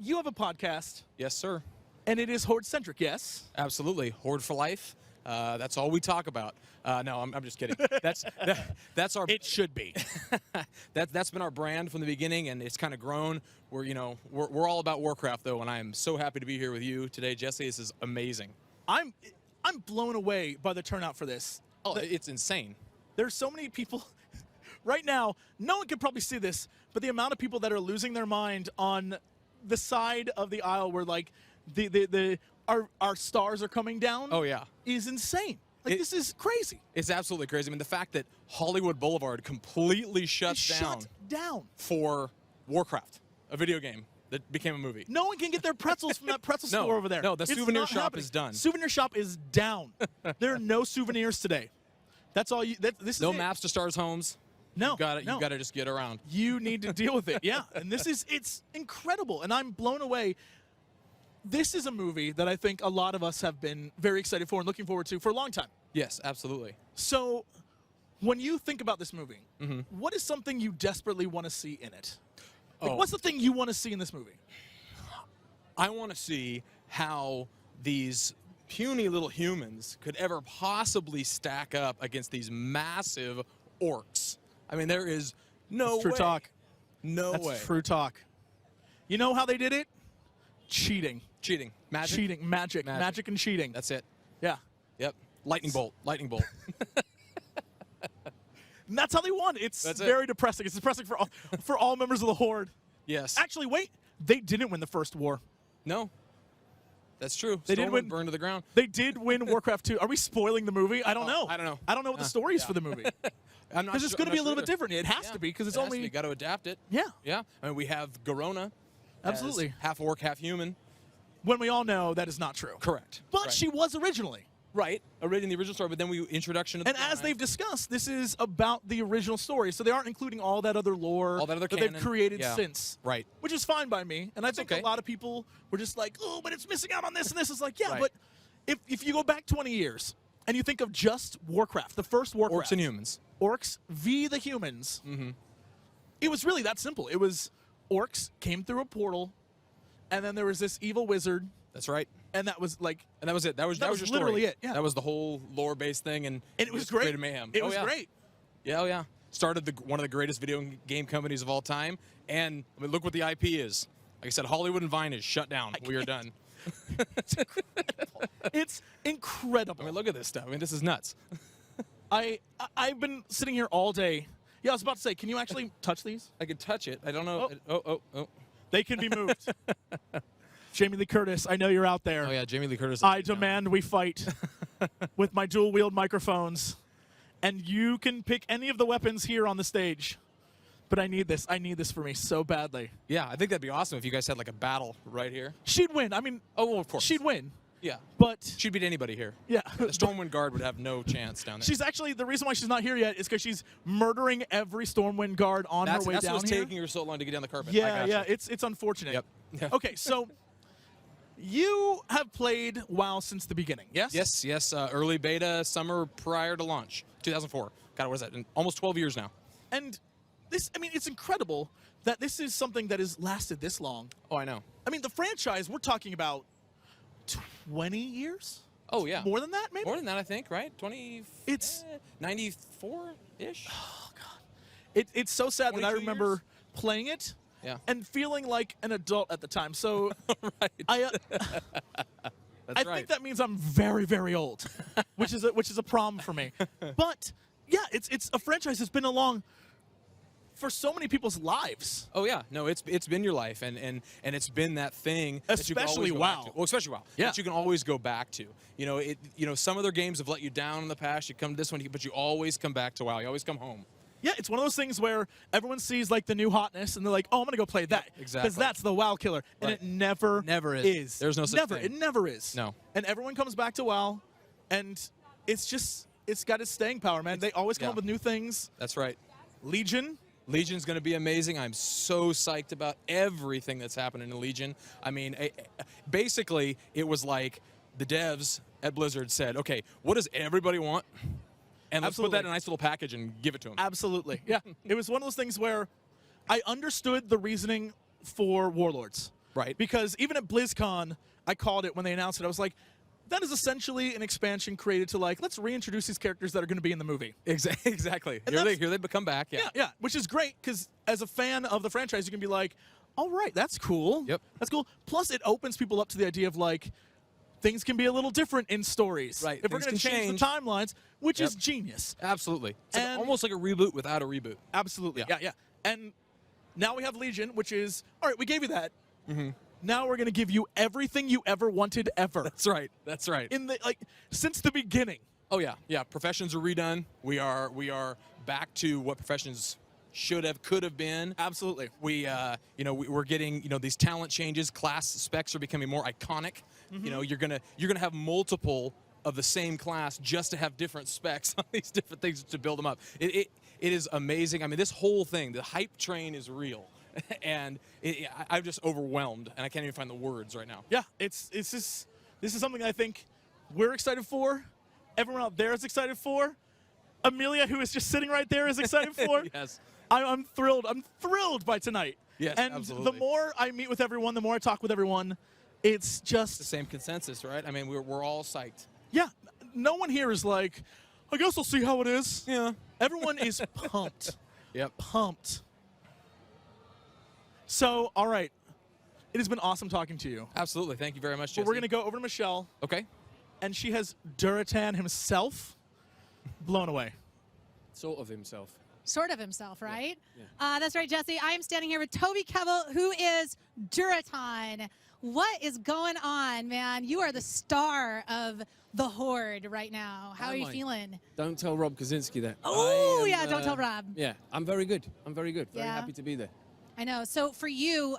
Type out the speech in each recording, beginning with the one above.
you have a podcast, Yes, sir. and it is Horde-centric, yes? Absolutely. Horde for life. That's all we talk about. No, I'm just kidding. That's our. It should be. That's been our brand from the beginning, and it's kind of grown. We're all about Warcraft though, and I am so happy to be here with you today, Jesse. This is amazing. I'm blown away by the turnout for this. Oh, it's insane. There's so many people right now. No one can probably see this, but the amount of people that are losing their mind on the side of the aisle where like our stars are coming down. Oh yeah, is insane. Like this is crazy. It's absolutely crazy. I mean, the fact that Hollywood Boulevard completely shut down for Warcraft, a video game that became a movie. No one can get their pretzels from that pretzel store over there. No, the souvenir shop is done. Souvenir shop is down. There are no souvenirs today. That's all you. This is no it. maps to stars' homes. No, you got to just get around. You need to deal with it. Yeah, and it's incredible, and I'm blown away. This is a movie that I think a lot of us have been very excited for and looking forward to for a long time. Yes, absolutely. So, when you think about this movie, what is something you desperately want to see in it? Like, what's the thing you want to see in this movie? I want to see how these puny little humans could ever possibly stack up against these massive orcs. I mean, there is no That's true way. talk. No way. That's true talk. You know how they did it? Cheating. Cheating. Magic? Cheating. Magic and cheating. That's it. Yeah. Yep. Lightning bolt. Lightning bolt. And that's how they won. That's very depressing. It's depressing for all members of the Horde. Yes. Actually, wait. They didn't win the first war. No. That's true. They did win. Burned to the ground. They did win Warcraft 2. Are we spoiling the movie? I don't know. I don't know. I don't know what the story is for the movie. Because it's going to be a little bit different. It has to be because it's only. You got to adapt it. Yeah. Yeah. I mean, we have Garona. Absolutely. Half orc, half human. When we all know that is not true. Correct. But she was originally. Right. Already in the original story, but then we introduction of and as they've discussed, this is about the original story, so they aren't including all that other lore that they've created since. Right. Which is fine by me, and I think a lot of people were just like, oh, but it's missing out on this and this. It's like, yeah, but if you go back 20 years and you think of just Warcraft, the first Warcraft. Orcs and humans. Orcs v. the humans. It was really that simple. It was orcs came through a portal, and then there was this evil wizard. That's right. And that was like, and that was it. That was your story. Literally it. Yeah. That was the whole lore-based thing, and it was great. Created mayhem. It was great. Yeah, oh yeah. Started one of the greatest video game companies of all time, and I mean, look what the IP is. Like I said, Hollywood and Vine is shut down. We are done. It's incredible. It's incredible. I mean, look at this stuff. I mean, this is nuts. I've been sitting here all day. Yeah, I was about to say, can you actually touch these? I can touch it. I don't know. Oh. They can be moved. Jamie Lee Curtis, I know you're out there. Oh, yeah, Jamie Lee Curtis. I demand we fight with my dual-wield microphones. And you can pick any of the weapons here on the stage. But I need this. I need this for me so badly. Yeah, I think that'd be awesome if you guys had like a battle right here. She'd win. I mean, well, of course. She'd win. Yeah. But she'd beat anybody here. Yeah. The Stormwind Guard would have no chance down there. She's actually, the reason why she's not here yet is because she's murdering every Stormwind Guard on her way down here. That's what's taking her so long to get down the carpet. Yeah, it's unfortunate. Yep. Okay, so you have played WoW since the beginning, yes? Yes. Early beta, summer prior to launch, 2004. God, what is that? Almost 12 years now. And this, I mean, it's incredible that this is something that has lasted this long. Oh, I know. I mean, the franchise, we're talking about 20 years? Oh, yeah. More than that, maybe? More than that, I think, right? 20... It's... 94-ish? Oh, God. It's so sad that I remember playing it and feeling like an adult at the time. So right. I think that means I'm very, very old, which is a problem for me. But, yeah, it's a franchise that's been along for so many people's lives. Oh yeah, no, it's been your life, and it's been that thing. Especially WoW. Well, especially WoW. Yeah. That you can always go back to. You know, some other games have let you down in the past. You come to this one, but you always come back to WoW. You always come home. Yeah, it's one of those things where everyone sees like the new hotness, and they're like, "Oh, I'm gonna go play that because that's the WoW killer," and it never is. There's no such thing. It never is. No. And everyone comes back to WoW, and it's got its staying power, man. They always come up with new things. That's right. Legion's going to be amazing. I'm so psyched about everything that's happening in Legion. I mean, basically, it was like the devs at Blizzard said, okay, what does everybody want? And let's put that in a nice little package and give it to them. Absolutely. Yeah. It was one of those things where I understood the reasoning for Warlords. Right. Because even at BlizzCon, I called it when they announced it. I was like, that is essentially an expansion created to, like, let's reintroduce these characters that are going to be in the movie. Exactly. And Here they come back. Yeah. Yeah, which is great because as a fan of the franchise, you can be like, all right, that's cool. Yep. That's cool. Plus, it opens people up to the idea of, like, things can be a little different in stories. Right. If we're going to change the timelines, which is genius. Absolutely. It's And- almost like a reboot without a reboot. Absolutely. Yeah. Yeah. And now we have Legion, which is, all right, we gave you that. Now we're going to give you everything you ever wanted ever. That's right. That's right. In the since the beginning. Oh yeah. Professions are redone. We are back to what Professions could have been. Absolutely. We're getting these talent changes. Class specs are becoming more iconic. You're gonna have multiple of the same class just to have different specs on these different things to build them up. It is amazing. I mean, this whole thing, the hype train is real, and I'm just overwhelmed, and I can't even find the words right now. Yeah, this is something I think we're excited for. Everyone out there is excited for. Amelia, who is just sitting right there, is excited for. Yes. I'm thrilled. I'm thrilled by tonight. Yes, and absolutely. the more I meet with everyone, the more I talk with everyone, it's just The same consensus, right? I mean, we're all psyched. yeah. No one here is like, I guess I'll see how it is. Yeah. Everyone is pumped. Yep. Pumped. So, all right. It has been awesome talking to you. Absolutely. Thank you very much, Jesse. But we're going to go over to Michelle, Okay. and she has Durotan himself blown away. Sort of himself. Sort of himself, right? That's right, Jesse. I am standing here with Toby Kebbell, who is Durotan. What is going on, man? You are the star of the Horde right now. How are you Am I? feeling? Don't tell Rob Kazinsky that. Oh, I am, yeah, don't tell Rob. Yeah, I'm very good. Very Yeah. happy to be there. I know. So for you,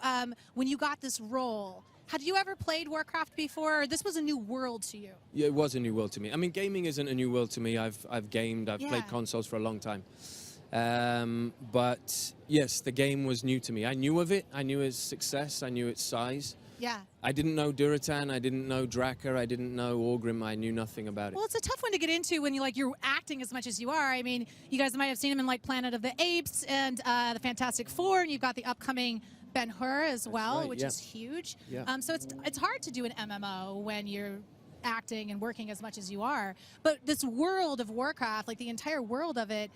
when you got this role, had you ever played Warcraft before? Or this was a new world to you? Yeah, it was a new world to me. I mean, gaming isn't a new world to me. I've gamed, I've Yeah. played consoles for a long time. But yes, the game was new to me. I knew of it. I knew its success. I knew its size. Yeah. I didn't know Durotan. I didn't know Draka. I didn't know Orgrim. I knew nothing about it. Well, it's a tough one to get into when you're acting as much as you are. I mean, you guys might have seen him in like Planet of the Apes and the Fantastic Four, and you've got the upcoming Ben-Hur as well, right, which yeah. is huge. Yeah. So it's hard to do an MMO when you're acting and working as much as you are. But this world of Warcraft, like the entire world of it,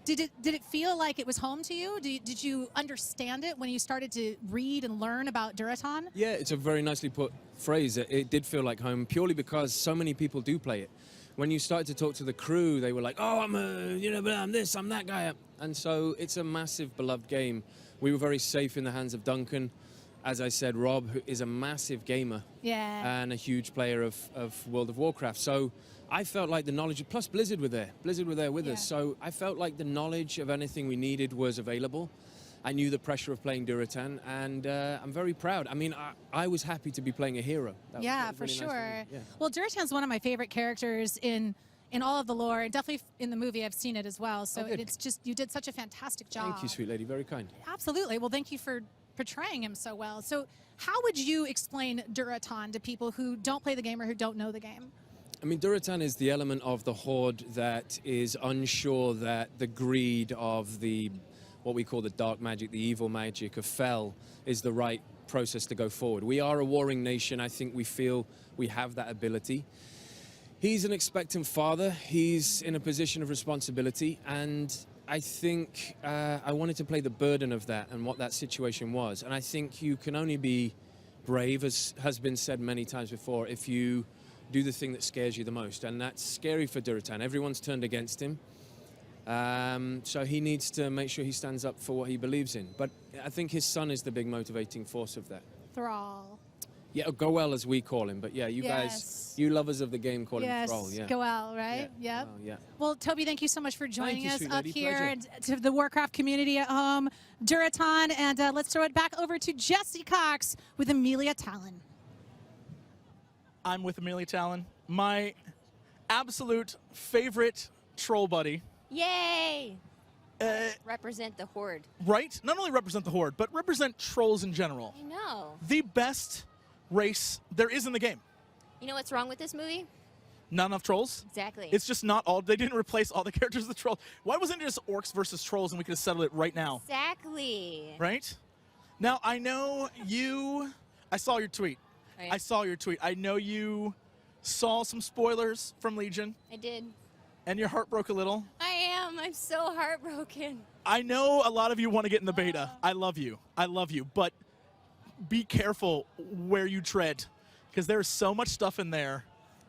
did it feel like it was home to you? Did you understand it when you started to read and learn about Durotan? Yeah, it's a very nicely put phrase. It did feel like home purely because so many people do play it. When you started to talk to the crew, they were like, "Oh, I'm this, I'm that guy," and so it's a massive beloved game. We were very safe in the hands of Duncan. As I said, Rob who is a massive gamer and a huge player of World of Warcraft. So I felt like the knowledge, plus Blizzard were there. Blizzard were there with us. So I felt like the knowledge of anything we needed was available. I knew the pressure of playing Durotan, and I'm very proud. I mean, I was happy to be playing a hero. That was For really nice sure. me. Yeah. Well, Durotan's one of my favorite characters in all of the lore, and definitely in the movie I've seen it as well. So good. it's just, you did such a fantastic job. Thank you, sweet lady. Very kind. Absolutely. Well, thank you for portraying him so well. So how would you explain Durotan to people who don't play the game or who don't know the game? I mean, Durotan is the element of the Horde that is unsure that the greed of what we call the dark magic, the evil magic of Fel, is the right process to go forward. We are a warring nation. I think we feel we have that ability. He's an expectant father. He's in a position of responsibility, and I think I wanted to play the burden of that and what that situation was. And I think you can only be brave, as has been said many times before, if you do the thing that scares you the most. And that's scary for Durotan. Everyone's turned against him. So he needs to make sure he stands up for what he believes in. But I think his son is the big motivating force of that. Thrall. Yeah, Goel as we call him. But yeah, you Yes. guys, you lovers of the game call him Thrall. Yeah. Goel, right? Yeah. Yep. Oh, yeah. Well, Toby, thank you so much for joining you, us sweet up lady. here Pleasure. and to the Warcraft community at home, Durotan, and let's throw it back over to Jesse Cox with Amelia Talan. I'm with Amelia Talan, my absolute favorite troll buddy. Yay! Represent the Horde. Right? Not only represent the Horde, but represent trolls in general. I know. The best race there is in the game. You know what's wrong with this movie? Not enough trolls. Exactly. It's just not all. They didn't replace all the characters with trolls. Why wasn't it just orcs versus trolls and we could have settled it right now? Exactly. Right? Now, I know you I saw your tweet. Right. I saw your tweet. I know you saw some spoilers from Legion, I did. and your heart broke a little. I am. I'm so heartbroken. I know a lot of you want to get in the beta. I love you. I love you. But be careful where you tread, because there's so much stuff in there.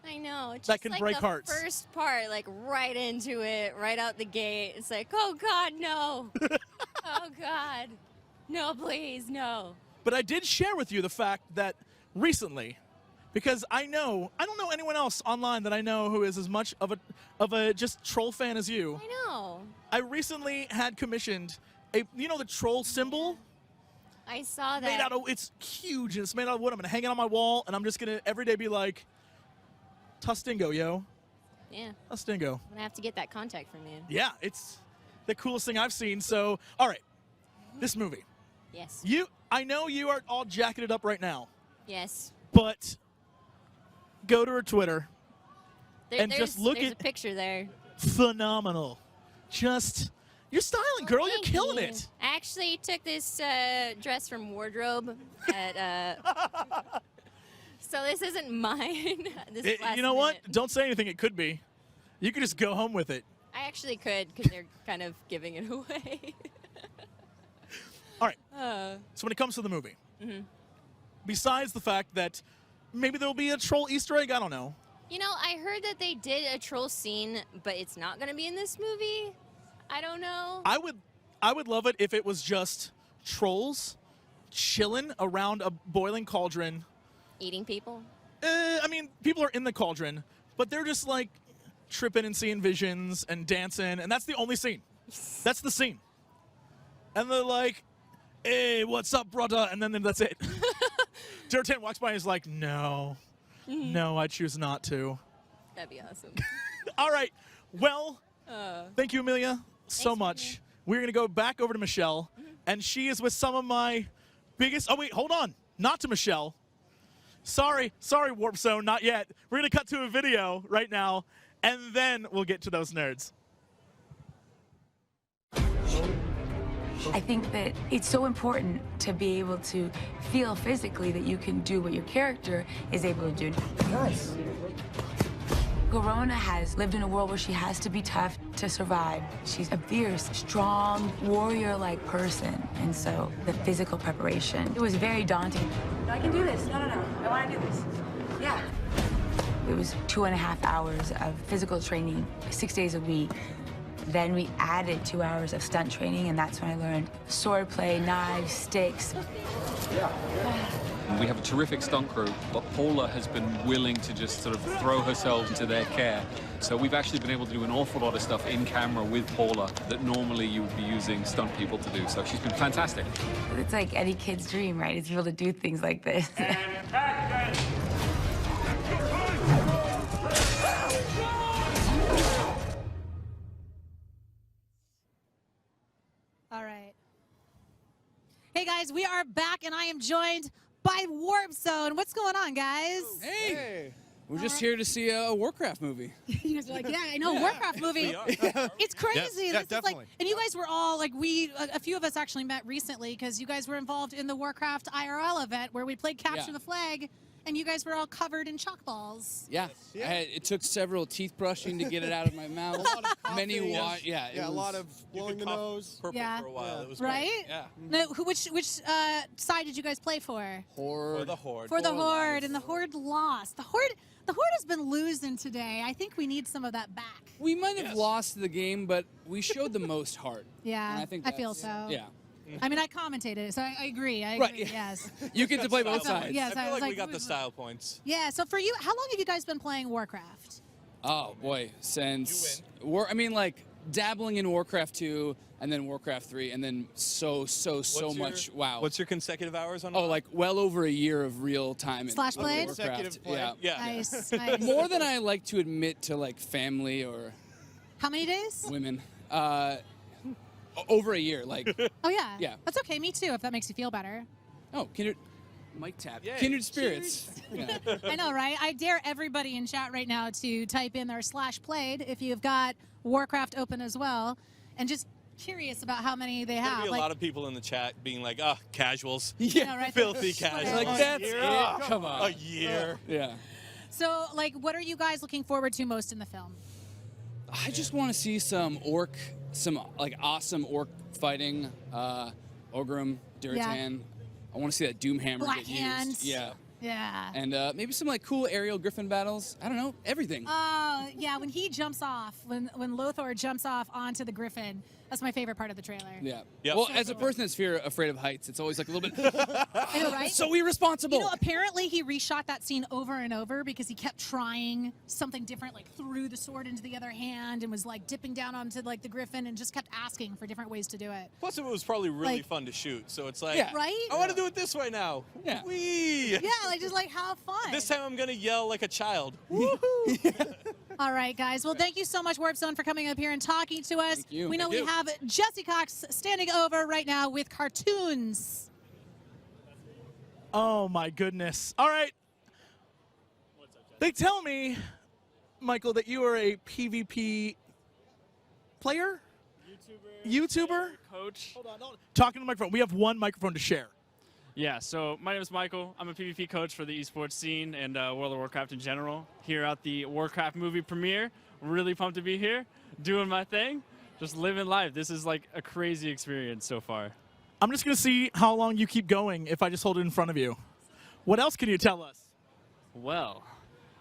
I know. It's That just can like break the hearts. first part, like right into it, right out the gate. It's like, oh God, no. Oh God. No, please, no. But I did share with you the fact that recently, because I don't know anyone else online that I know who is as much of a just troll fan as you. I know. I recently had commissioned the troll symbol I saw that. made out of, it's huge and it's made out of wood. I'm gonna hang it on my wall and I'm just gonna every day be like, Tustingo, yo. Yeah. Tustingo. I'm gonna have to get that contact from you. Yeah, it's the coolest thing I've seen. So, all right, this movie. Yes. I know you are all jacketed up right now, Yes. but go to her Twitter. And just look there's at- a picture there. Phenomenal. Just, you're styling, girl. You're Thank killing you. it. I actually took this dress from wardrobe at so this isn't mine. This is last You know what? minute. Don't say anything. It could be. You could just go home with it. I actually could, because they're kind of giving it away. All right. So when it comes to the movie, besides the fact that maybe there'll be a troll Easter egg, I don't know. You know, I heard that they did a troll scene, but it's not going to be in this movie. I don't know. I would love it if it was just trolls chilling around a boiling cauldron. Eating people. I mean, people are in the cauldron, but they're just like tripping and seeing visions and dancing, and that's the only scene. That's the scene. And they're like, hey, what's up, brother? And then that's it. Durotan walks by and is like, no, I choose not to. That'd be awesome. All right. Well, thank you, Amelia, so Thanks, much. Amelia. We're going to go back over to Michelle, and she is with some of my biggest... Oh, wait, hold on. Not to Michelle. Sorry, Warp Zone, not yet. We're going to cut to a video right now, and then we'll get to those nerds. I think that it's so important to be able to feel physically that you can do what your character is able to do. Nice. Garona has lived in a world where she has to be tough to survive. She's a fierce, strong, warrior-like person. And so the physical preparation, it was very daunting. No, I can do this. No. I want to do this. Yeah. It was 2.5 hours of physical training, 6 days a week. Then we added 2 hours of stunt training, and that's when I learned swordplay, knives, sticks. We have a terrific stunt crew, but Paula has been willing to just sort of throw herself into their care. So we've actually been able to do an awful lot of stuff in camera with Paula that normally you would be using stunt people to do. So she's been fantastic. It's like any kid's dream, right? It's able to do things like this. All right. Hey guys, we are back, and I am joined by Warp Zone. What's going on, guys? Hey. We're just here to see a Warcraft movie. You guys are like, yeah, I know, Warcraft movie. It's crazy. Yeah, This is definitely. like, and you guys were all like, a few of us actually met recently because you guys were involved in the Warcraft IRL event where we played Capture Yeah. the Flag, and you guys were all covered in chalk balls. Yeah. It took several teeth brushing to get it out of my mouth. Many Yeah, a lot of blowing the nose. Purple Yeah. for a while. It was Right? Yeah. No, which side did you guys play for? Horror. For the Horde. For the Horde, and the Horde lost. The Horde has been losing today. I think we need some of that back. We might have lost the game, but we showed the most heart. Yeah, And I think feel that's- so. Yeah. I mean, I commentated it, so I agree. I Right, agree. yeah. Yes. You get to play both So, sides. yes, I was we got the style points. Yeah. So for you, how long have you guys been playing Warcraft? Oh boy, since like dabbling in Warcraft 2 and then Warcraft 3 and then so much WoW. What's your consecutive hours on? Oh, like well over a year of real time in Slash played? Warcraft. Consecutive play. Yeah. Yeah. Nice. Nice. More than I like to admit to like family or How many days? women. Over a year, like Oh yeah. Yeah. That's okay. Me too. If that makes you feel better. kindred Mike tap. Yay. Kindred spirits. Yeah. I know, right? I dare everybody in chat right now to type in their /played if you've got Warcraft open as well, and just curious about how many they There'll have. be a Like, lot of people in the chat being like, "Ah, casuals, Yeah, right. filthy casuals." Like, that's it. Come on. A year. Yeah. so, like, what are you guys looking forward to most in the film? I just want to see some like awesome orc fighting. Ogrim, Durotan. I want to see that Doomhammer Black get Hands. used. Yeah. Yeah. And maybe some like cool aerial griffin battles. I don't know, everything. Yeah, when he jumps off, when Lothar jumps off onto the griffin, that's my favorite part of the trailer. Yeah. Yep. Well, as a person that's afraid of heights, it's always like a little bit I know, right? so irresponsible. You know, apparently he reshot that scene over and over because he kept trying something different, like threw the sword into the other hand and was like dipping down onto like the griffin and just kept asking for different ways to do it. Plus, it was probably really Like- fun to shoot. So it's like, Yeah. Right? I want to do it this way now. Yeah. Whee! Yeah, like just like have fun. This time I'm gonna yell like a child. All right, guys. Well, thank you so much, Warp Zone, for coming up here and talking to us. Thank you. We know Thank we have Jesse Cox standing over right now with cartoons. Oh my goodness. All right. They tell me, Michael, that you are a PvP player? YouTuber? Coach. Hold on. Talking to the microphone. We have one microphone to share. Yeah, so my name is Michael. I'm a PvP coach for the esports scene and World of Warcraft in general. Here at the Warcraft movie premiere. Really pumped to be here, doing my thing, just living life. This is like a crazy experience so far. I'm just going to see how long you keep going if I just hold it in front of you. What else can you tell us? Well,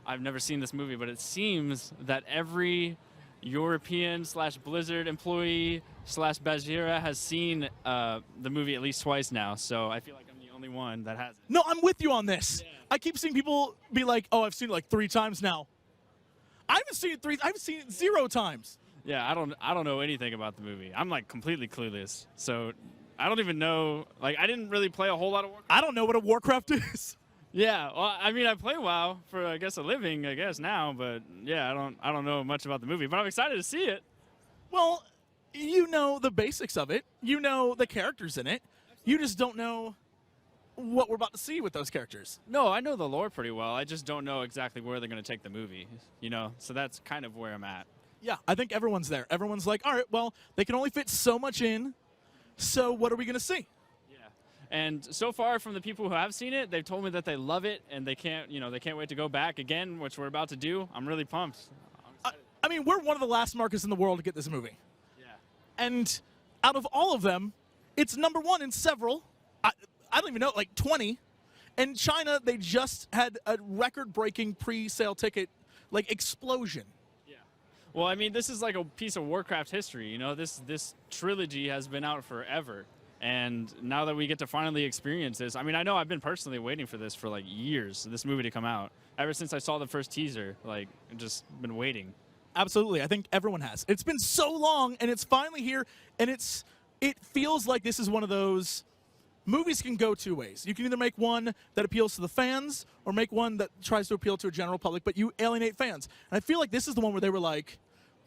I've never seen this movie, but it seems that every European/Blizzard employee /Bajira has seen the movie at least twice now, so I feel like I'm the only one that hasn't. No, I'm with you on this. Yeah. I keep seeing people be like, oh, I've seen it like 3 times now. I haven't seen it 3. I've seen it 0 times. Yeah, I don't know anything about the movie. I'm like completely clueless. So I don't even know. Like, I didn't really play a whole lot of Warcraft. I don't know what a Warcraft is. Yeah, well, I mean, I play WoW for I guess a living, I guess now, but yeah, I don't know much about the movie, but I'm excited to see it. Well, you know the basics of it. You know the characters in it. You just don't know what we're about to see with those characters. No, I know the lore pretty well. I just don't know exactly where they're going to take the movie, you know? So that's kind of where I'm at. Yeah, I think everyone's there. Everyone's like, all right, well, they can only fit so much in, so what are we going to see? Yeah. And so far from the people who have seen it, they've told me that they love it and they can't wait to go back again, which we're about to do. I'm really pumped. I mean, we're one of the last markets in the world to get this movie. Yeah. And out of all of them, it's #1 in several. I don't even know, like 20. And China, they just had a record-breaking pre-sale ticket, like, explosion. Yeah. Well, I mean, this is like a piece of Warcraft history, you know? This trilogy has been out forever. And now that we get to finally experience this, I mean, I know I've been personally waiting for this for like years, this movie to come out. Ever since I saw the first teaser, like, I've just been waiting. Absolutely. I think everyone has. It's been so long, and it's finally here, and it feels like this is one of those movies can go 2 ways. You can either make one that appeals to the fans or make one that tries to appeal to a general public, but you alienate fans. And I feel like this is the one where they were like,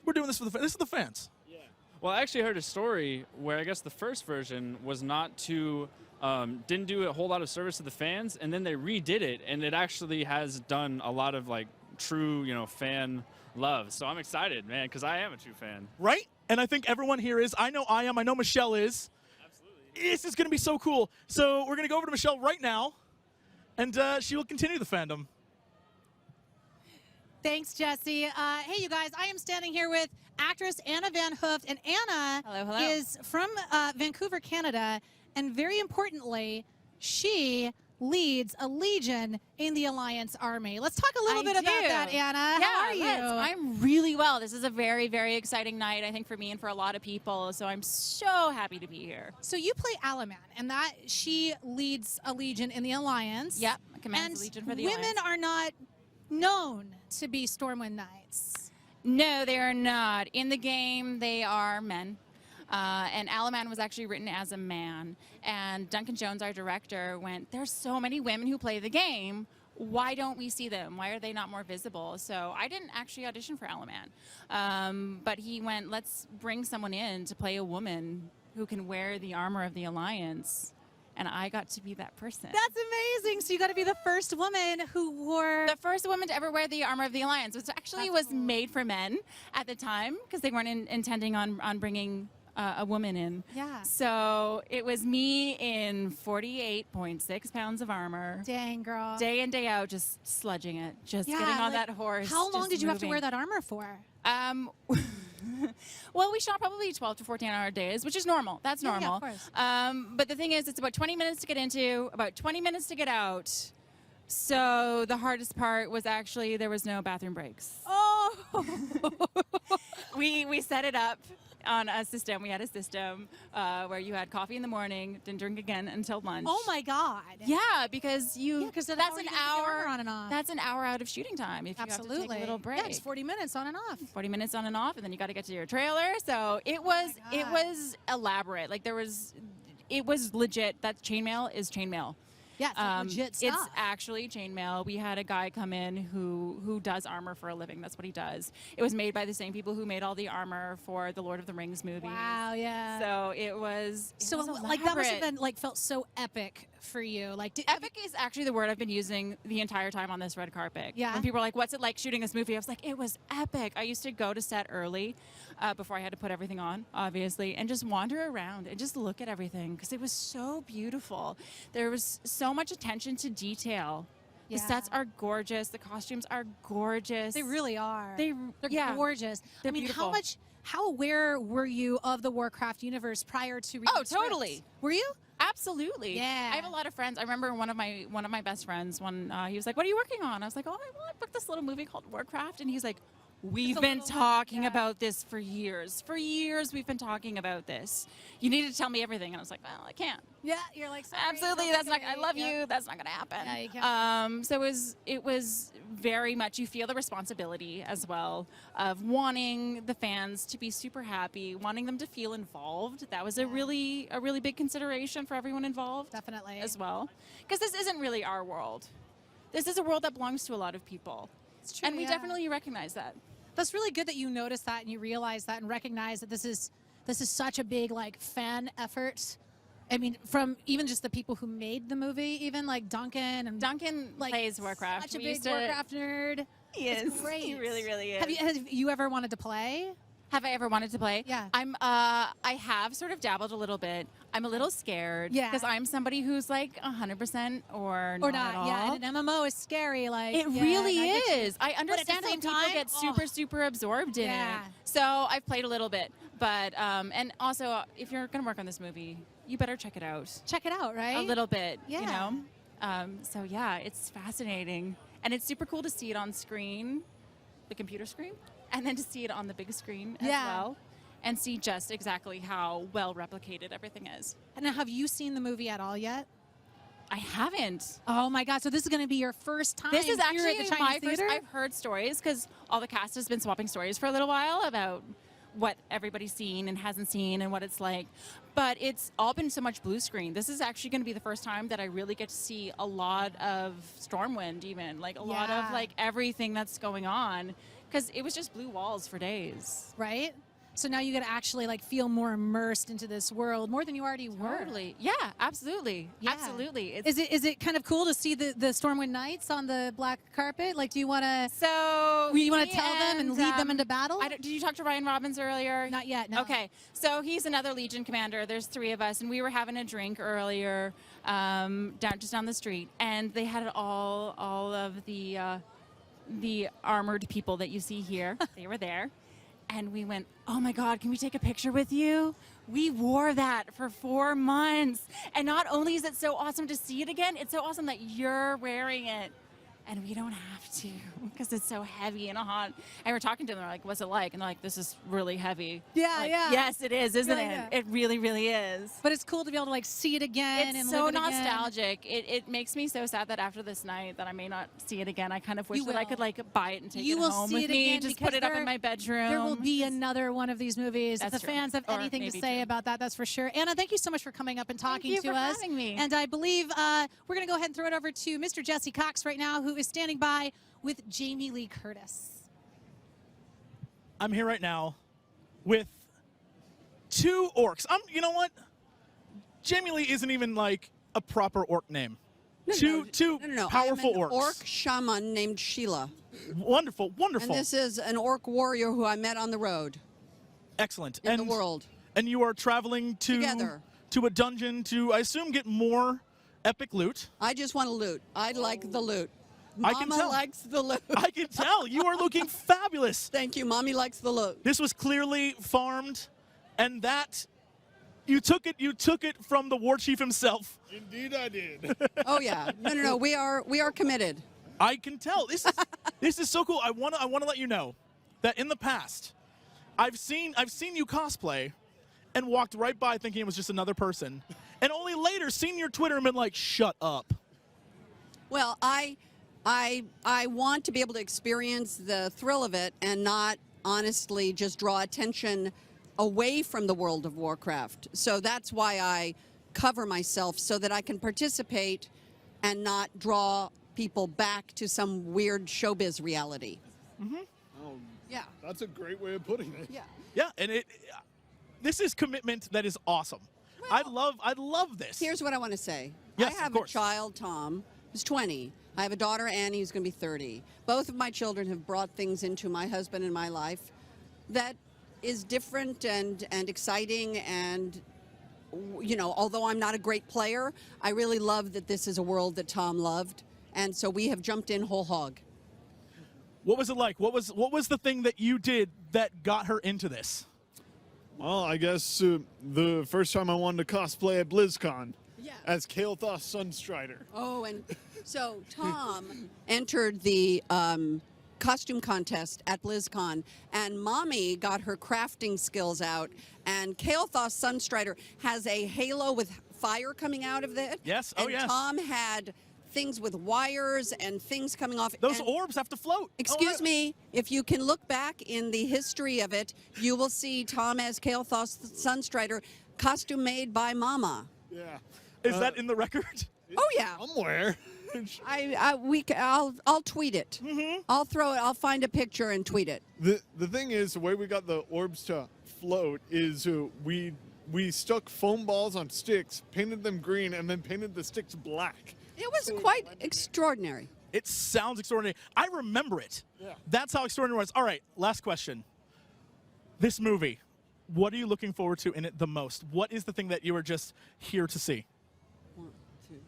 we're doing this for the fans. This is the fans. Yeah. Well, I actually heard a story where I guess the first version was not too, didn't do a whole lot of service to the fans, and then they redid it, and it actually has done a lot of like true, you know, fan love. So I'm excited, man, because I am a true fan. Right? And I think everyone here is. I know I am. I know Michelle is. Absolutely. This is going to be so cool. So we're going to go over to Michelle right now, and she will continue the fandom. Thanks, Jesse. Hey, you guys, I am standing here with actress Anna Van Hooft, and Anna Hello. is from Vancouver, Canada, and very importantly, she leads Allegiant in the Alliance Army. Let's talk a little bit about that, Anna. Yeah, How are you? I'm really well. This is a very, very exciting night, I think, for me and for a lot of people. So I'm so happy to be here. So you play Alaman, and that she leads Allegiant in the Alliance. Yep, commands and Allegiant for the women Alliance. are not known to be Stormwind Knights. No, they are not. In the game, they are men. And Alaman was actually written as a man. And Duncan Jones, our director, went, there's so many women who play the game. Why don't we see them? Why are they not more visible? So I didn't actually audition for Alaman. But he went, let's bring someone in to play a woman who can wear the armor of the Alliance. And I got to be that person. That's amazing. So you got to be the first woman who wore... The first woman to ever wear the armor of the Alliance, which actually was made for men at the time because they weren't intending on bringing a woman in. Yeah. So it was me in 48.6 pounds of armor. Dang, girl. Day in, day out, just sludging it, just Yeah, getting on like, that horse. How long just did you have to moving. wear that armor for? Well, we shot probably 12 to 14-hour days, which is normal. That's Yeah, yeah, normal. of course. But the thing is, it's about 20 minutes to get into, about 20 minutes to get out. So the hardest part was actually there was no bathroom breaks. Oh. We set it up on a system. We had a system where you had coffee in the morning, didn't drink again until lunch. Oh my God. Yeah, because that's that's an an hour hour on and off. That's an hour out of shooting time if you have to take a little break. Yeah, it's 40 minutes on and off. 40 minutes on and off, and then you got to get to your trailer. So it was elaborate. Like it was legit. That chainmail is chainmail. Yeah, it's like legit stuff. It's actually chainmail. We had a guy come in who does armor for a living. That's what he does. It was made by the same people who made all the armor for the Lord of the Rings movies. Wow, yeah. So it was like that must have elaborate. been like felt so epic for you. Like Epic is actually the word I've been using the entire time on this red carpet. Yeah. When people are like, "What's it like shooting this movie?" I was like, "It was epic." I used to go to set early before I had to put everything on, obviously, and just wander around and just look at everything because it was so beautiful. There was so much attention to detail. Yeah. The sets are gorgeous. The costumes are gorgeous. They really are. They're gorgeous. They're I mean, beautiful. how aware were you of the Warcraft universe prior to reading Oh, the scripts? totally. Were you? Absolutely. Yeah. I have a lot of friends. I remember one of my best friends when he was like, "What are you working on?" I was like, "Oh, I booked this little movie called Warcraft," and he's like, "We've been talking about this for years. For years, we've been talking about this. You need to tell me everything." And I was like, "Well, I can't." Yeah, you're like, sorry, Absolutely, don't that's look not. at I me. love Yep. you. That's not going to happen. Yeah, you can't. So it was very much. You feel the responsibility as well of wanting the fans to be super happy, wanting them to feel involved. That was a really big consideration for everyone involved. Definitely. As well, because this isn't really our world. This is a world that belongs to a lot of people. It's true, and we yeah. definitely recognize that. That's really good that you noticed that and you realize that and recognize that this is such a big like fan effort. I mean, from even just the people who made the movie, even like Duncan like plays Warcraft. Such a We big used to- Warcraft nerd. He It's is. great. He really, really is. Have you ever wanted to play? Have I ever wanted to play? Yeah. I have sort of dabbled a little bit. I'm a little scared. Yeah. Because I'm somebody who's like 100% or not at all. Yeah, and an MMO is scary. Like It yeah, really I get you. is. I But at the understand same people time, get super absorbed in Yeah. it. So I've played a little bit. But, and also, if you're going to work on this movie, you better check it out. Check it out, right? A little bit, you Yeah. know? So yeah, it's fascinating. And it's super cool to see it on screen, the computer screen, and then to see it on the big screen as Yeah. well. And see just exactly how well replicated everything is. And now, have you seen the movie at all yet? I haven't. Oh my God! So this is going to be your first time. This is here actually at the Chinese my first. theater? I've heard stories because all the cast has been swapping stories for a little while about what everybody's seen and hasn't seen and what it's like. But it's all been so much blue screen. This is actually going to be the first time that I really get to see a lot of Stormwind, even like a lot of Yeah. like everything that's going on, because it was just blue walls for days. Right? So now you get to actually like feel more immersed into this world more than you already were. Totally. Yeah, absolutely. Yeah. Absolutely. Is it kind of cool to see the Stormwind Knights on the black carpet? Like, do you want to? So you want me to tell them and lead them into battle? Did you talk to Ryan Robbins earlier? Not yet. No. Okay, so he's another Legion commander. There's 3 of us, and we were having a drink earlier down the street, and they had all of the armored people that you see here. They were there. And we went, "Oh my God, can we take a picture with you?" We wore that for 4 months. And not only is it so awesome to see it again, it's so awesome that you're wearing it. And we don't have to because it's so heavy and hot. And we're talking to them, they're like, "What's it like?" And they're like, "This is really heavy." Yeah, Like, yeah. Yes, it is, isn't Yeah, it? yeah. It really, really is. But it's cool to be able to like see it again. It's and so live it again. nostalgic. It makes me so sad that after this night that I may not see it again. I kind of wish You that I will. could like buy it and take You it will home see with it me. again Just because put it up there- in my bedroom. There will be another one of these movies. If That's the true. fans have Or anything to maybe say 2. about that, that's for sure. Anna, thank you so much for coming up and talking you to for us. having me. And I believe we're going to go ahead and throw it over to Mr. Jesse Cox right now, who is standing by with Jamie Lee Curtis. I'm here right now with 2 orcs. You know what? Jamie Lee isn't even like a proper orc name. Two powerful I'm an orcs. orc shaman named Sheila. Wonderful, wonderful. And this is an orc warrior who I met on the road. Excellent. In the world. and you are traveling Together. to a dungeon to, I assume, get more epic loot. I just want to loot. I like the loot. I can Mama tell. likes the loot. I can tell. You are looking fabulous. Thank you. Mommy likes the loot. This was clearly farmed, and that you took it from the war chief himself. Indeed, I did. Oh yeah. No. We are committed. I can tell. This is so cool. I want to let you know that in the past, I've seen you cosplay and walked right by thinking it was just another person, and only later seen your Twitter and been like, "Shut up." Well, I want to be able to experience the thrill of it and not honestly just draw attention away from the world of Warcraft. So that's why I cover myself so that I can participate and not draw people back to some weird showbiz reality. Yeah. That's a great way of putting it. Yeah. Yeah, and this is commitment that is awesome. Well, I love this. Here's what I want to say. Yes, I have of a course. child, Tom, who's 20. I have a daughter, Annie, who's going to be 30. Both of my children have brought things into my husband and my life that is different and exciting, and although I'm not a great player, I really love that this is a world that Tom loved, and so we have jumped in whole hog. What was it like? What was the thing that you did that got her into this? Well, I guess the first time I wanted to cosplay at BlizzCon as Kael'thas Sunstrider. Oh, and so Tom entered the costume contest at BlizzCon, and Mommy got her crafting skills out, and Kael'thas Sunstrider has a halo with fire coming out of it. Yes, and yes. Tom had things with wires and things coming off. Those and, orbs have to float. Excuse me, if you can look back in the history of it, you will see Tom as Kael'thas Sunstrider, costume made by Mama. Yeah. Is that in the record? Oh yeah. Somewhere. I'll tweet it. I'll throw it. I'll find a picture and tweet it. The thing is, the way we got the orbs to float is we stuck foam balls on sticks, painted them green, and then painted the sticks black. It was quite extraordinary. It sounds extraordinary. I remember it. Yeah. That's how extraordinary it was. All right, last question. This movie, what are you looking forward to in it the most? What is the thing that you are just here to see? 1, 2,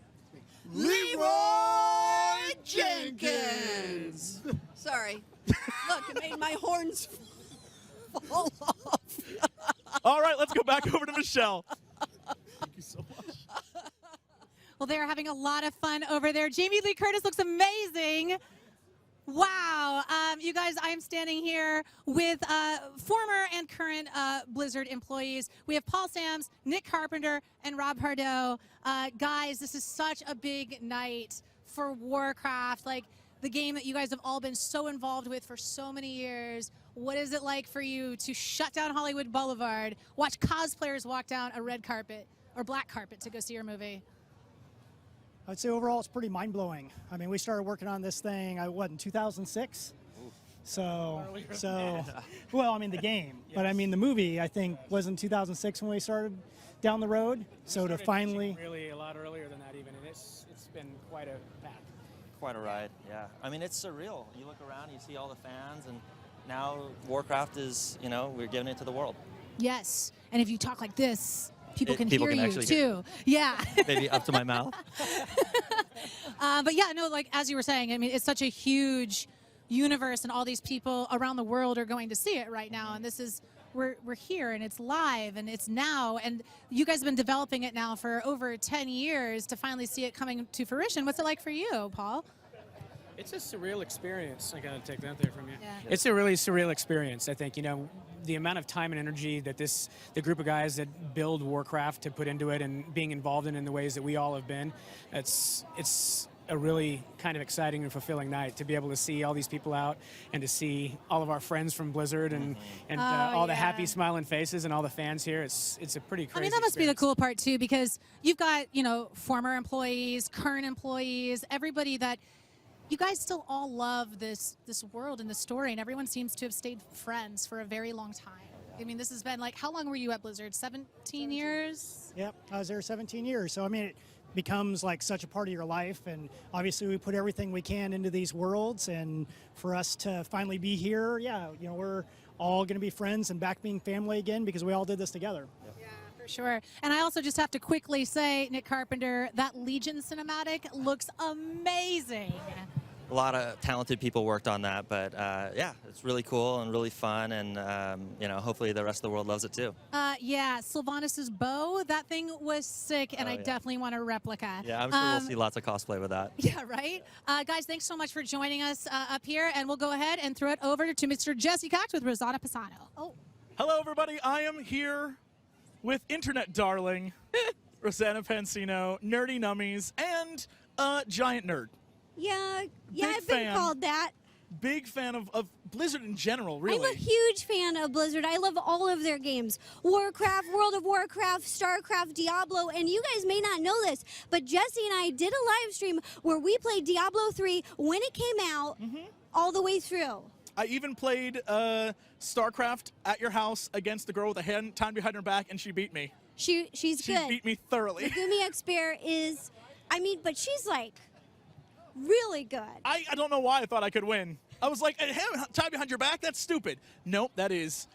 3. Leroy Jenkins. Sorry. Look, it made my horns fall off. All right, let's go back over to Michelle. Thank you so much. Well, they're having a lot of fun over there. Jamie Lee Curtis looks amazing. Wow. You guys, I'm standing here with former and current Blizzard employees. We have Paul Sams, Nick Carpenter, and Rob Pardo. Guys, this is such a big night for Warcraft, like the game that you guys have all been so involved with for so many years. What is it like for you to shut down Hollywood Boulevard, watch cosplayers walk down a red carpet or black carpet to go see your movie? I'd say overall it's pretty mind-blowing. I mean, we started working on this thing, in 2006? So, well, I mean, the game. Yes. But I mean, the movie, I think, was in 2006 when we started down the road. So to finally... Really a lot earlier than that even, and it's been quite a path. Quite a ride, yeah. I mean, it's surreal. You look around, you see all the fans, and now Warcraft is, we're giving it to the world. Yes, and if you talk like this, people can people hear can you actually too. Yeah. Maybe up to my mouth. But yeah, no, like as you were saying, I mean, it's such a huge universe, and all these people around the world are going to see it right now. And this is we're here, and it's live, and it's now. And you guys have been developing it now for over 10 years to finally see it coming to fruition. What's it like for you, Paul? It's a surreal experience. I gotta take that there from you. Yeah. It's a really surreal experience. I think the amount of time and energy that the group of guys that build Warcraft to put into it, and being involved in the ways that we all have been. It's a really kind of exciting and fulfilling night to be able to see all these people out and to see all of our friends from Blizzard and all the happy smiling faces and all the fans here. It's a pretty crazy. I mean, that must be the experience. cool part too, because you've got former employees, current employees, everybody that. You guys still all love this world and this story, and everyone seems to have stayed friends for a very long time. I mean, this has been like, how long were you at Blizzard? 17 years? Yep, I was there 17 years. So, I mean, becomes like such a part of your life. And obviously we put everything we can into these worlds, and for us to finally be here, yeah, you know, we're all going to be friends and back being family again because we all did this together. For sure. And I also just have to quickly say, Nick Carpenter, that Legion cinematic looks amazing. A lot of talented people worked on that, but yeah, it's really cool and really fun, and you know, hopefully the rest of the world loves it too. Yeah, Sylvanas' bow, that thing was sick, and I definitely want a replica. Yeah, I'm sure we'll see lots of cosplay with that. Yeah, right? Guys, thanks so much for joining us up here, and we'll go ahead and throw it over to Mr. Jesse Cox with Rosanna Pisano. Oh. Hello, everybody. I am here with internet darling Rosanna Pansino, Nerdy Nummies, and Giant Nerd. Yeah, Big I've been fan. called that. Big fan of Blizzard in general, really. I'm a huge fan of Blizzard. I love all of their games. Warcraft, World of Warcraft, StarCraft, Diablo, and you guys may not know this, but Jesse and I did a live stream where we played Diablo 3 when it came out all the way through. I even played StarCraft at your house against the girl with a hand tied behind her back, and she beat me. She's She good. beat me thoroughly. Gumi Expert is, I mean, but she's like really good. I don't know why I thought I could win. I was like, a hand tied behind your back? That's stupid. Nope, that is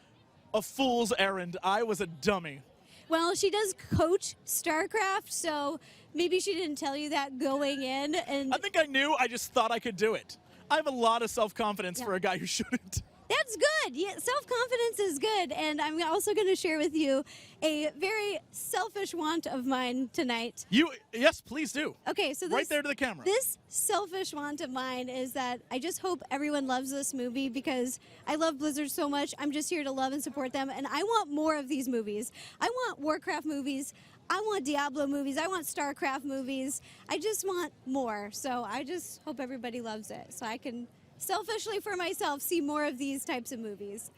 a fool's errand. I was a dummy. Well, she does coach StarCraft, so maybe she didn't tell you that going in. And I think I knew. I just thought I could do it. I have a lot of self-confidence for a guy who shouldn't. That's good. Yeah, self-confidence is good. And I'm also going to share with you a very selfish want of mine tonight. Yes, please do. Okay, so right there to the camera. This selfish want of mine is that I just hope everyone loves this movie because I love Blizzard so much. I'm just here to love and support them, and I want more of these movies. I want Warcraft movies. I want Diablo movies. I want StarCraft movies. I just want more. So I just hope everybody loves it so I can selfishly for myself see more of these types of movies.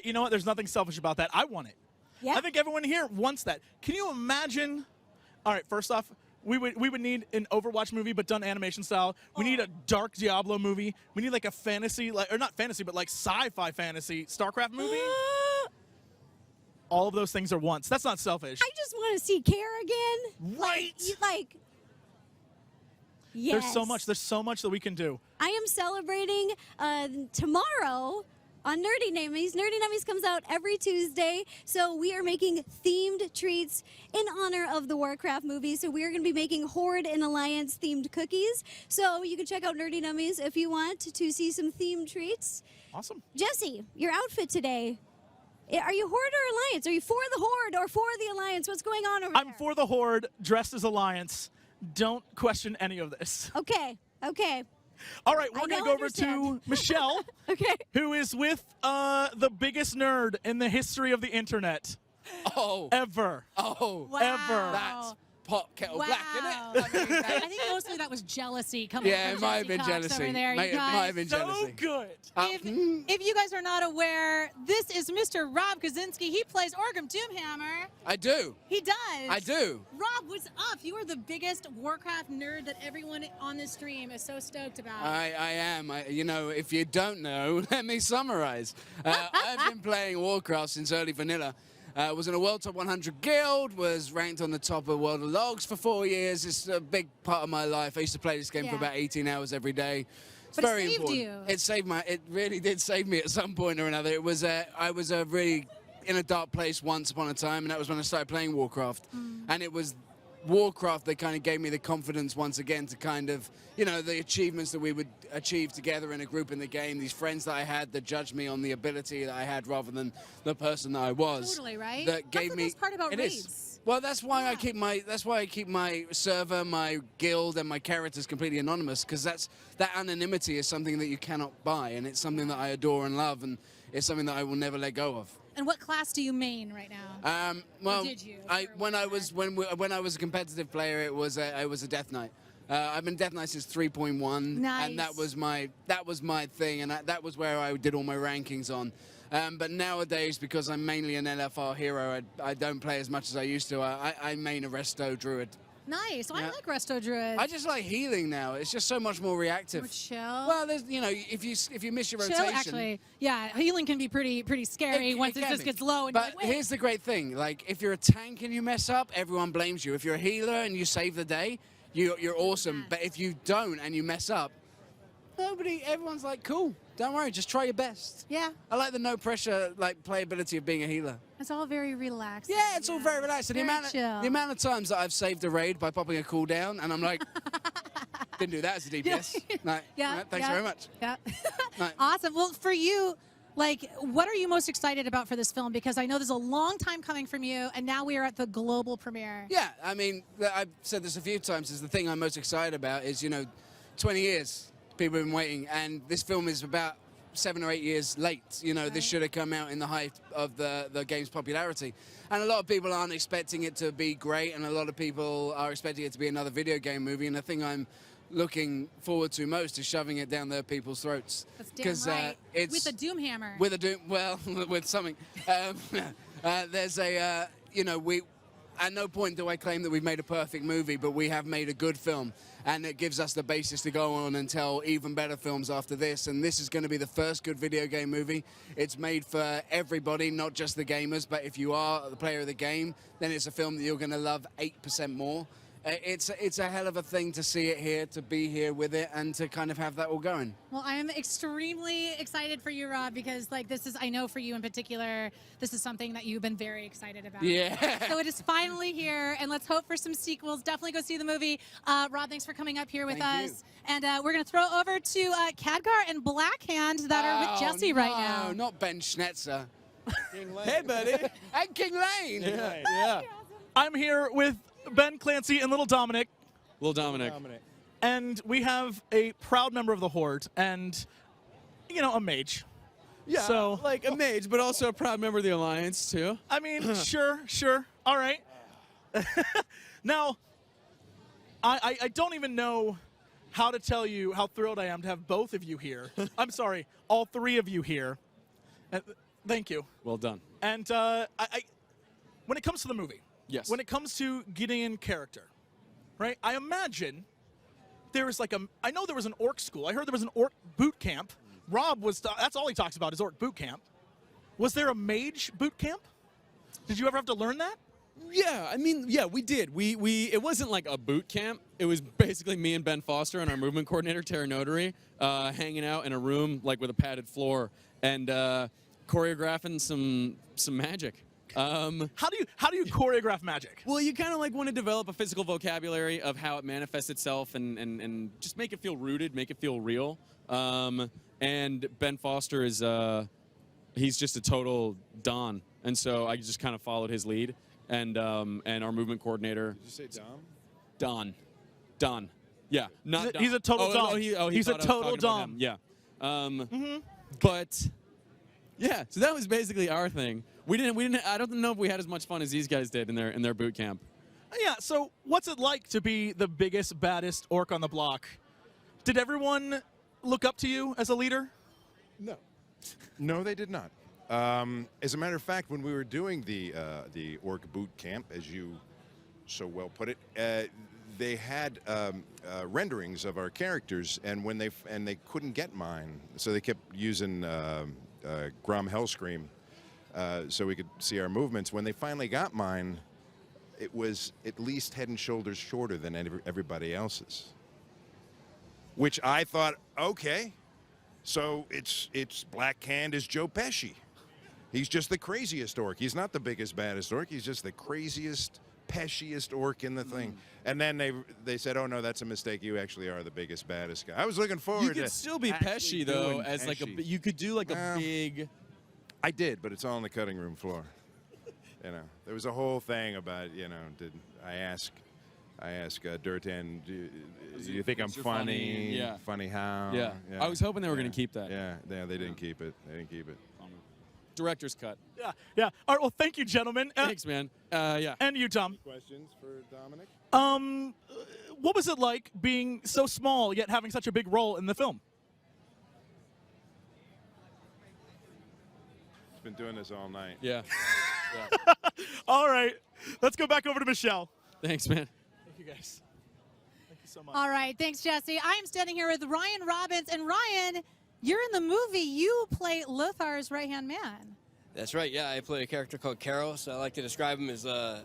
You know what? There's nothing selfish about that. I want it. Yeah. I think everyone here wants that. Can you imagine? All right, first off, we would need an Overwatch movie, but done animation style. We need a dark Diablo movie. We need like a fantasy, or not fantasy, but like sci-fi fantasy StarCraft movie. All of those things are wants. That's not selfish. I just want to see Care again. Right. Like yes. There's so much that we can do. I am celebrating tomorrow on Nerdy Nummies. Nerdy Nummies comes out every Tuesday, so we are making themed treats in honor of the Warcraft movie. So we are going to be making Horde and Alliance themed cookies. So you can check out Nerdy Nummies if you want to see some themed treats. Awesome. Jesse, your outfit today. Are you Horde or Alliance? Are you for the Horde or for the Alliance? What's going on over there? I'm for the Horde, dressed as Alliance. Don't question any of this. Okay. All right, we're going to go over to Michelle, who is with the biggest nerd in the history of the internet. Ever. Wow. Ever. That's pot kettle black, isn't it? I think mostly that was jealousy coming Yeah, from it might have Jesse been Cox jealousy. over there. Might You guys. have been jealousy. good. If you guys are not aware, this is Mr. Rob Kazinsky. He plays Orgrim Doomhammer. I do. He does. I do. Rob, what's up? You are the biggest Warcraft nerd that everyone on this stream is so stoked about. I am. You know, if you don't know, let me summarize. I've been playing Warcraft since early vanilla. Was in a World Top 100 guild, was ranked on the top of World of Logs for 4 years. It's a big part of my life. I used to play this game for about 18 hours every day. It's But it very saved important. you. It really did save me at some point or another. It was I was really in a dark place once upon a time, and that was when I started playing Warcraft. And it was Warcraft that kind of gave me the confidence once again to kind of, you know, the achievements that we would achieve together in a group in the game, these friends that I had that judged me on the ability that I had rather than the person that I was. Totally, right? That gave That's me the best part about it raids. is. Well, that's why I keep my server, my guild, and my characters completely anonymous, because that anonymity is something that you cannot buy, and it's something that I adore and love, and it's something that I will never let go of. And what class do you main right now? Well, Or did you? when I was a competitive player, it was a Death Knight. I've been Death Knight since 3.1, Nice. and that was my thing, and that was where I did all my rankings on. But nowadays, because I'm mainly an LFR hero, I don't play as much as I used to. I main a Resto Druid. Nice. Well, I Yeah. like resto druids. I just like healing now. It's just so much more reactive. More chill. Well, there's, you know, if you miss your Chill, rotation. actually. Yeah, healing can be pretty scary once it can just be. gets low. And But you're like, wait. here's the great thing: like, if you're a tank and you mess up, everyone blames you. If you're a healer and you save the day, you're awesome. But if you don't and you mess up, everyone's like, cool. Don't worry, just try your best. Yeah. I like the no pressure like playability of being a healer. It's all very relaxed. Yeah, it's all very relaxed. And Very the amount of times that I've saved a raid by popping a cooldown, and I'm like, didn't do that as a DPS. Like, Yeah. right, thanks yeah, very much. Yeah. Right. Awesome. Well, for you, like, what are you most excited about for this film? Because I know this is a long time coming from you, and now we are at the global premiere. Yeah, I mean, I've said this a few times, is the thing I'm most excited about is, 20 years people have been waiting, and this film is about 7 or 8 years late. This should have come out in the height of the game's popularity. And a lot of people aren't expecting it to be great, and a lot of people are expecting it to be another video game movie, and the thing I'm looking forward to most is shoving it down their people's throats. That's damn right. It's with a doom hammer. with a doom, well, with something. There's a, we. At no point do I claim that we've made a perfect movie, but we have made a good film, and it gives us the basis to go on and tell even better films after this. And this is going to be the first good video game movie. It's made for everybody, not just the gamers, but if you are the player of the game, then it's a film that you're going to love 8% more. It's a hell of a thing to see it here, to be here with it, and to kind of have that all going. Well, I am extremely excited for you, Rob, because this is, I know for you in particular, this is something that you've been very excited about. Yeah. So it is finally here, and let's hope for some sequels. Definitely go see the movie. Rob, thanks for coming up here with Thank us. And we're going to throw over to Khadgar and Blackhand that are with Jesse right now. No, not Ben Schnetzer. Hey, buddy. And King Lane. Yeah. I'm here with Ben, Clancy, and Little Dominic. Little Dominic. And we have a proud member of the Horde and, a mage. Yeah, So, like a mage, but also a proud member of the Alliance, too. I mean, sure. All right. Now, I don't even know how to tell you how thrilled I am to have both of you here. I'm sorry, all three of you here. Thank you. Well done. And when it comes to the movie, Yes. when it comes to getting in character, right, I imagine there is I know there was an orc school. I heard there was an orc boot camp. Rob that's all he talks about is orc boot camp. Was there a mage boot camp? Did you ever have to learn that? Yeah, I mean, yeah, we did. It wasn't like a boot camp. It was basically me and Ben Foster and our movement coordinator, Tara Notary, hanging out in a room like with a padded floor and choreographing some magic. How do you choreograph magic? Well, you kind of want to develop a physical vocabulary of how it manifests itself and just make it feel rooted, make it feel real. And Ben Foster is he's just a total Don, and so I just kind of followed his lead. And our movement coordinator. Did you say Dom? Don. Yeah, not Dom. He's a total Dom. He's a total Dom. Yeah. But yeah, so that was basically our thing. We didn't. I don't know if we had as much fun as these guys did in their boot camp. Yeah. So what's it like to be the biggest, baddest orc on the block? Did everyone look up to you as a leader? No. No, they did not. As a matter of fact, when we were doing the orc boot camp, as you so well put it, they had renderings of our characters, and when they couldn't get mine, so they kept using Grom Hellscream, so we could see our movements. When they finally got mine, it was at least head and shoulders shorter than everybody else's, which I thought, okay, so it's Black Hand as Joe Pesci. He's just the craziest orc. He's not the biggest, baddest orc. He's just the craziest, pesciest orc in the thing. And then they said, oh, no, that's a mistake. You actually are the biggest, baddest guy. I was looking forward to You could still be Pesci, though, as Pesci. you could do a big... I did, but it's all on the cutting room floor. There was a whole thing about, did I ask Durotan, do you think I'm funny? Yeah. Funny how? Yeah. I was hoping they were going to keep that. Yeah, they didn't keep it. They didn't keep it. Director's cut. Yeah. All right, well, thank you, gentlemen. Thanks, man. Yeah. Any And you, Tom. questions for Dominic? What was it like being so small yet having such a big role in the film? He's been doing this all night. Yeah. All right, let's go back over to Michelle. Thanks, man. you, guys. Thank you so much. All right, thanks, Jesse. I am standing here with Ryan Robbins, and Ryan, you're in the movie. You play Lothar's right-hand man. That's right, yeah. I play a character called Carol, so I like to describe him as a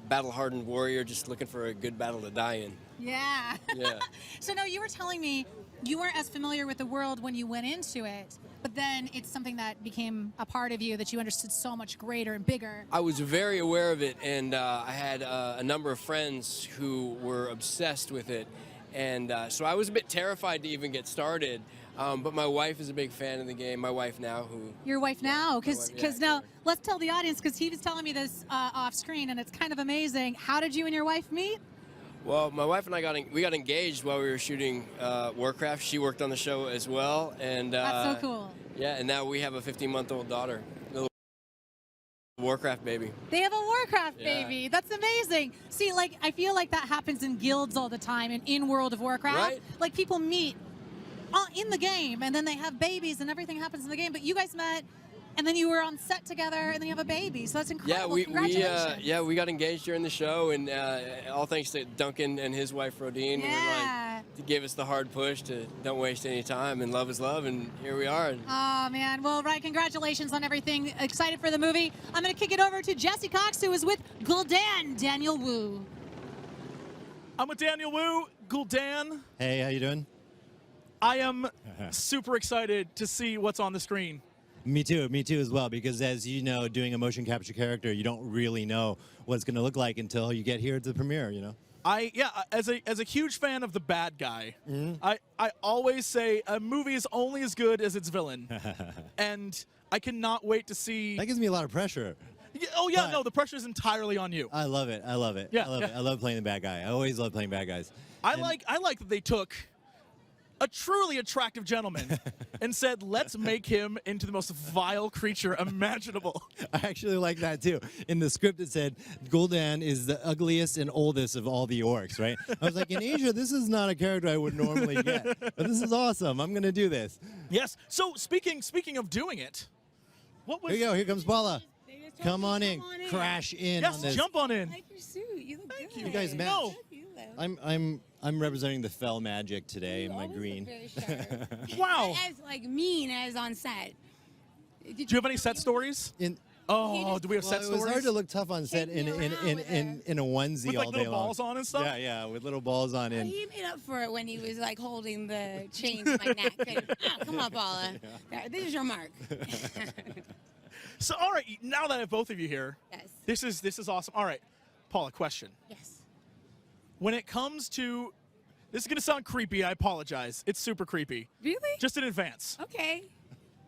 battle-hardened warrior just looking for a good battle to die in. Yeah. Yeah. So, no, you were telling me you weren't as familiar with the world when you went into it, but then it's something that became a part of you that you understood so much greater and bigger. I was very aware of it, and I had a number of friends who were obsessed with it, and so I was a bit terrified to even get started. But my wife is a big fan of the game. My wife now, who... Your wife now, because yeah, now, let's tell the audience, because he was telling me this off screen, and it's kind of amazing. How did you and your wife meet? Well, my wife and I got engaged while we were shooting Warcraft. She worked on the show as well, and That's so cool. Yeah, and now we have a 15-month-old daughter, little Warcraft baby. They have a Warcraft Yeah. baby. That's amazing. See, like, I feel like that happens in guilds all the time and in World of Warcraft. Right. Like, people meet in the game, and then they have babies, and everything happens in the game. But you guys met, and then you were on set together, and then you have a baby. So that's incredible. Congratulations. We got engaged during the show, and all thanks to Duncan and his wife Rodine, who were like, to give us the hard push to don't waste any time, and love is love, and here we are. Oh, man. Well, Ryan, congratulations on everything. Excited for the movie. I'm going to kick it over to Jesse Cox, who is with Gul'dan Daniel Wu. I'm with Daniel Wu. Gul'dan. Hey, how you doing? I am super excited to see what's on the screen. Me too as well, because as you know, doing a motion capture character, you don't really know what it's going to look like until you get here at the premiere, you know? As a huge fan of the bad guy, I always say a movie is only as good as its villain. And I cannot wait to see... That gives me a lot of pressure. Oh, yeah, no, the pressure is entirely on you. I love it. I love it. Yeah, I love it. I love playing the bad guy. I always love playing bad guys. I like that they took a truly attractive gentleman and said, let's make him into the most vile creature imaginable. I actually like that too. In the script it said, Gul'dan is the ugliest and oldest of all the orcs, right? I was like, in Asia, this is not a character I would normally get. But this is awesome. I'm going to do this. Yes. So speaking of doing it, what was... Here you go. Here comes Paula. Come on in. Crash in yes, on this. jump on in. I like your suit. You look good. You guys match. No. I'm representing the fell magic today in my green. Wow. As like mean as on set. Do you have any set stories? Do we have set it stories? was hard to look tough on set in a onesie with, like, all day little long. balls on and stuff? Yeah, with little balls on. And He made up for it when he was like holding the chain to my neck. And, oh, come on, Paula. This is your mark. So, all right, now that I have both of you here, yes. This is awesome. All right, Paula, question. Yes. When it comes to, this is going to sound creepy, I apologize. It's super creepy. Really? Just in advance. Okay.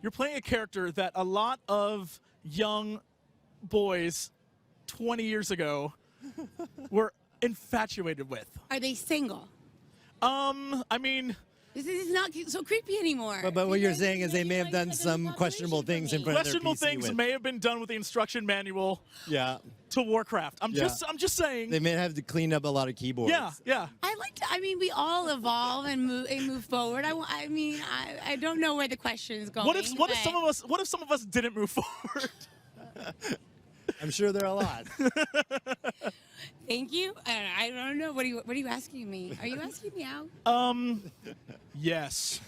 You're playing a character that a lot of young boys 20 years ago were infatuated with. Are they single? I mean... This is not so creepy anymore. But what you're saying is they may have done some questionable things in front of their Questionable PC things with. may have been done with the instruction manual to Warcraft. I'm just saying. They may have to clean up a lot of keyboards. Yeah. I mean, we all evolve and move forward. I don't know where the question is going. What if some of us didn't move forward? I'm sure there are a lot. Thank you. I don't know. What are you asking me? Are you asking me out? Yes.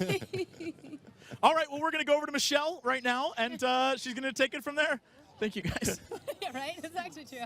All right. Well, we're gonna go over to Michelle right now, and she's gonna take it from there. Thank you, guys. Yeah, right? That's actually true.